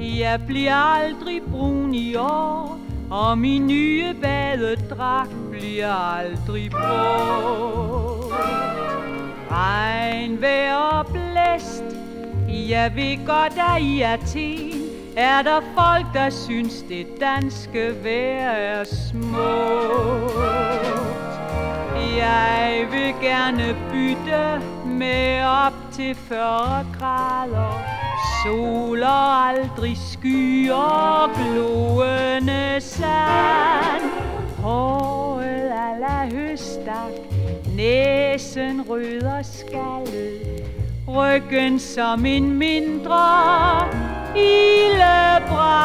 Jeg bliver aldrig brun i år, og min nye badedragt bliver aldrig på. Regnvejr og blæst, jeg ved godt, at i Athen er der folk, der synes, det danske vejr er smukt. Jeg vil gerne bytte med op til 40 grader, sol og aldrig skyer, gloende sand. Håret a la høstak, næsen rød og skaldet, ryggen som en mindre ildebrand.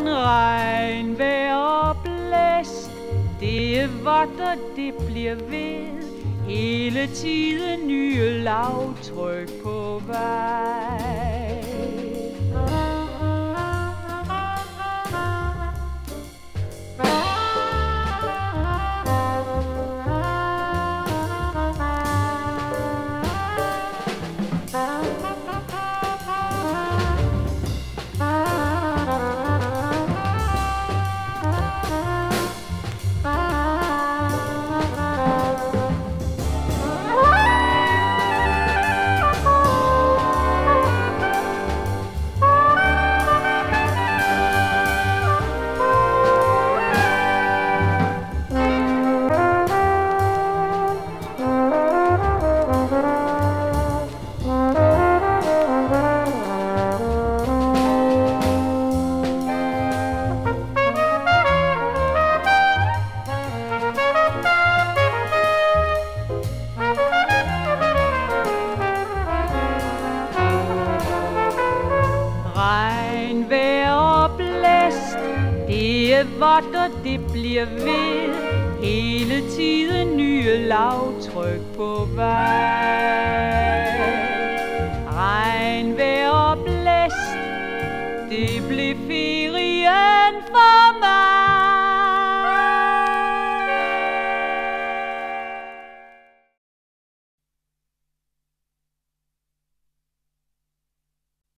Regnvejr og blæst, det er vådt og det bliver ved, hele tiden nye lavtryk på vej. Regnvejr og blæst, det er vådt og det bliver ved, hele tiden nye lavtryk på vej. Regnvejr og blæst, det blev ferien for